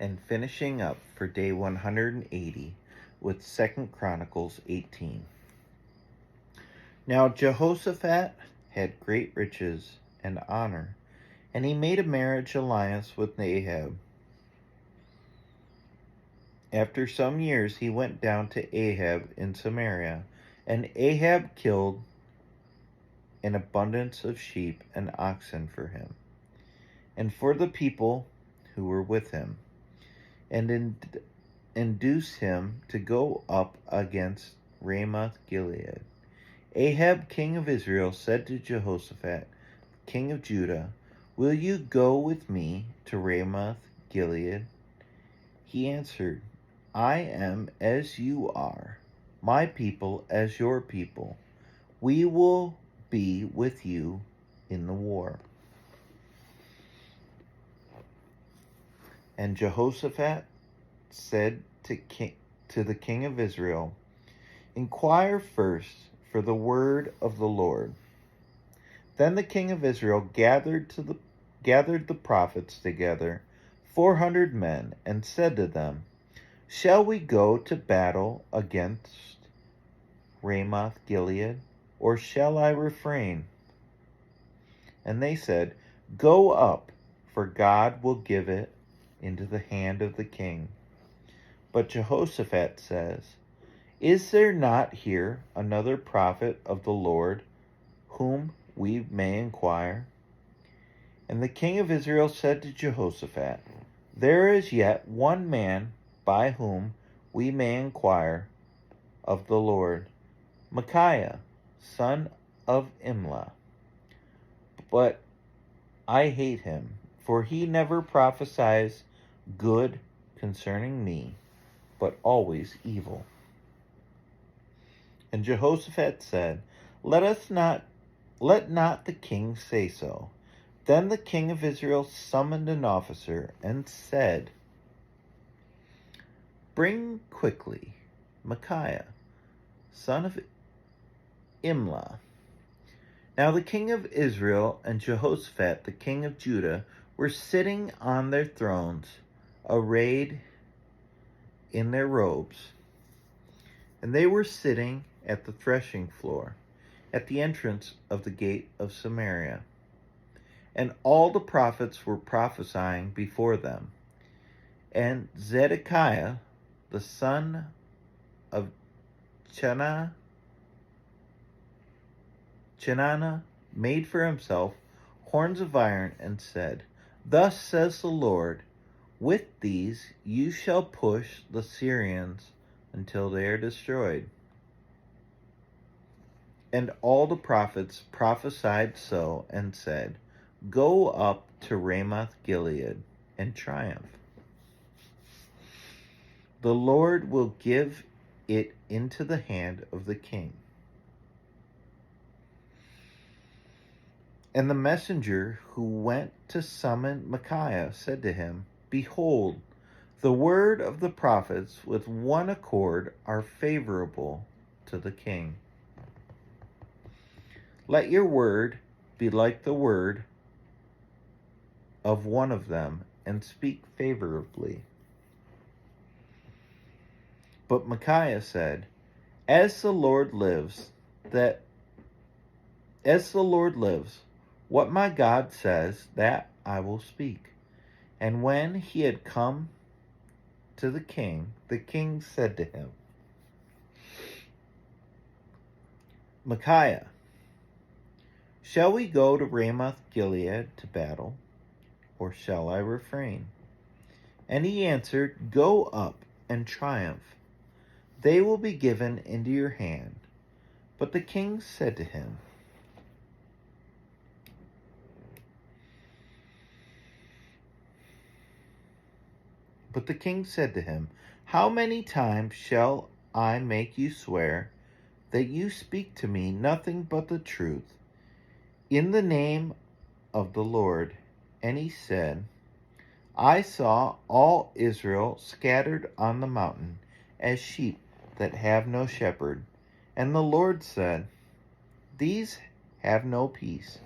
and finishing up for day 180 with 2 Chronicles 18. Now Jehoshaphat had great riches and honor, and he made a marriage alliance with Ahab. After some years he went down to Ahab in Samaria, and Ahab killed an abundance of sheep and oxen for him, and for the people who were with him, and induced him to go up against Ramoth Gilead. Ahab, king of Israel, said to Jehoshaphat, king of Judah, will you go with me to Ramoth Gilead? He answered, I am as you are, my people as your people. We will be with you in the war. And Jehoshaphat said to the king of Israel, inquire first for the word of the Lord. Then the king of Israel gathered the prophets together, 400 men, and said to them, shall we go to battle against Ramoth Gilead, or shall I refrain? And they said, go up, for God will give it into the hand of the king. But Jehoshaphat says, is there not here another prophet of the Lord, whom we may inquire? And the king of Israel said to Jehoshaphat, there is yet one man by whom we may inquire of the Lord, Micaiah, son of Imlah. But I hate him, for he never prophesies good concerning me, but always evil. And Jehoshaphat said, let not the king say so. Then the king of Israel summoned an officer and said, bring quickly Micaiah, son of Imlah. Now the king of Israel and Jehoshaphat, the king of Judah, were sitting on their thrones, arrayed in their robes. And they were sitting at the threshing floor, at the entrance of the gate of Samaria. And all the prophets were prophesying before them. And Zedekiah, the son of Chenaanah, made for himself horns of iron and said, thus says the Lord, with these you shall push the Syrians until they are destroyed. And all the prophets prophesied so and said, go up to Ramoth Gilead and triumph. The Lord will give it into the hand of the king. And the messenger who went to summon Micaiah said to him, behold, the word of the prophets with one accord are favorable to the king. Let your word be like the word of one of them, and speak favorably. But Micaiah said, as the Lord lives, what my God says, that I will speak. And when he had come to the king said to him, Micaiah, shall we go to Ramoth Gilead to battle, or shall I refrain? And he answered, go up and triumph. They will be given into your hand. But the king said to him, how many times shall I make you swear that you speak to me nothing but the truth in the name of the Lord? And he said, I saw all Israel scattered on the mountain as sheep that have no shepherd. And the Lord said, these have no peace.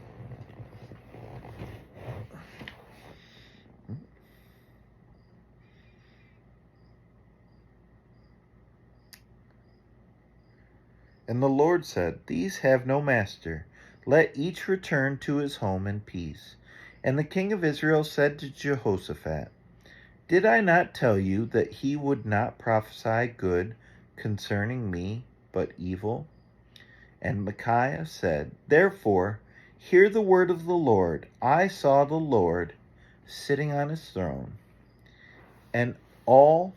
And the Lord said, These have no master. Let each return to his home in peace. And the king of Israel said to Jehoshaphat, Did I not tell you that he would not prophesy good concerning me, but evil? And Micaiah said, Therefore, hear the word of the Lord. I saw the Lord sitting on his throne, and all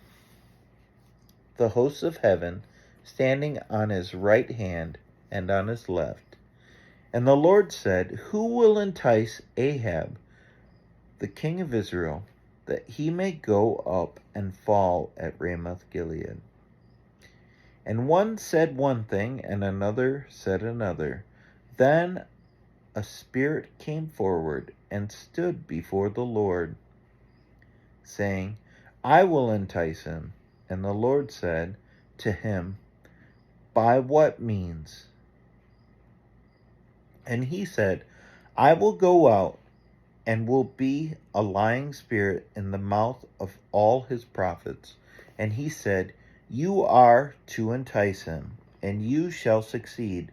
the hosts of heaven standing on his right hand and on his left. And the Lord said, Who will entice Ahab, the king of Israel, that he may go up and fall at Ramoth Gilead? And one said one thing, and another said another. Then a spirit came forward and stood before the Lord, saying, I will entice him. And the Lord said to him, By what means? And he said, I will go out and will be a lying spirit in the mouth of all his prophets. And he said, You are to entice him, and you shall succeed.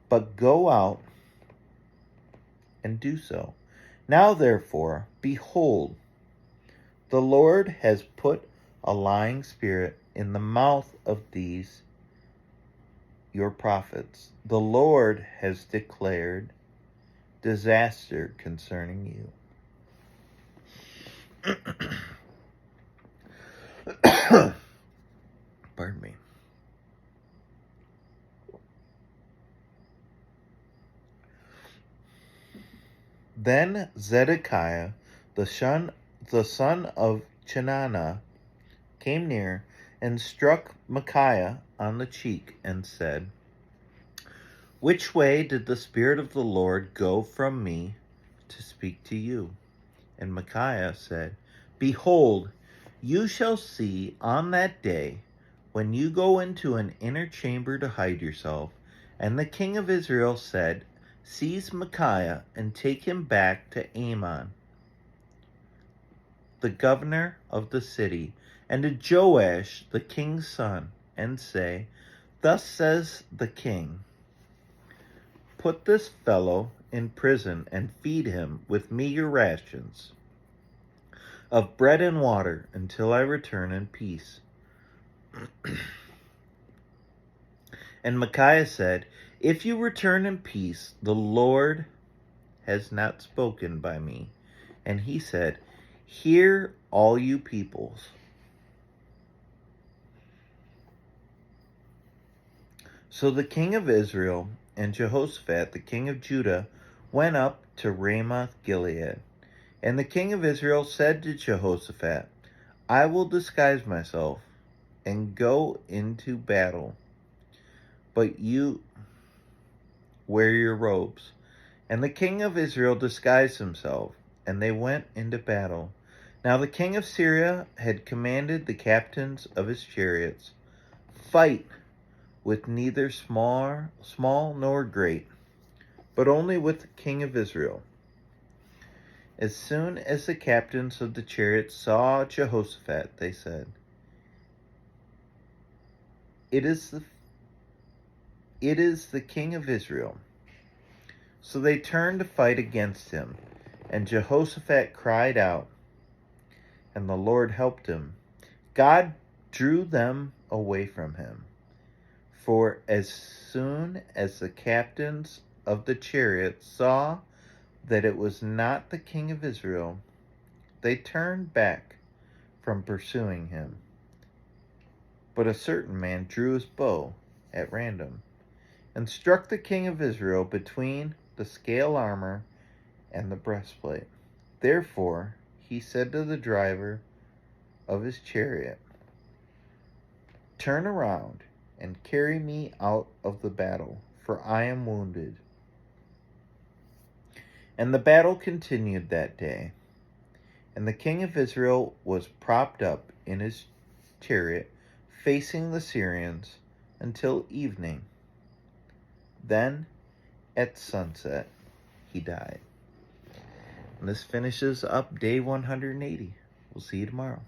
But go out and do so. Now therefore, behold, the Lord has put a lying spirit in the mouth of these your prophets. The Lord has declared disaster concerning you. Pardon me. Then Zedekiah, the son of Chenaanah, came near and struck Micaiah on the cheek and said, Which way did the Spirit of the Lord go from me to speak to you? And Micaiah said, Behold, you shall see on that day, when you go into an inner chamber to hide yourself. And the king of Israel said, Seize Micaiah and take him back to Amon, the governor of the city, and to Joash, the king's son, and say, Thus says the king, Put this fellow in prison and feed him with meager rations of bread and water until I return in peace. And Micaiah said, If you return in peace, the Lord has not spoken by me. And he said, Hear, all you peoples. So the king of Israel and Jehoshaphat, the king of Judah, went up to Ramoth Gilead. And the king of Israel said to Jehoshaphat, I will disguise myself and go into battle, but you wear your robes. And the king of Israel disguised himself, and they went into battle. Now the king of Syria had commanded the captains of his chariots, Fight with neither small nor great, but only with the king of Israel. As soon as the captains of the chariots saw Jehoshaphat, they said, It is the king of Israel. So they turned to fight against him, and Jehoshaphat cried out, and the Lord helped him. God drew them away from him. For as soon as the captains of the chariots saw that it was not the king of Israel, they turned back from pursuing him. But a certain man drew his bow at random and struck the king of Israel between the scale armor and the breastplate. Therefore he said to the driver of his chariot, Turn around and carry me out of the battle, for I am wounded. And the battle continued that day, and the king of Israel was propped up in his chariot, facing the Syrians until evening. Then, at sunset, he died. And this finishes up day 180. We'll see you tomorrow.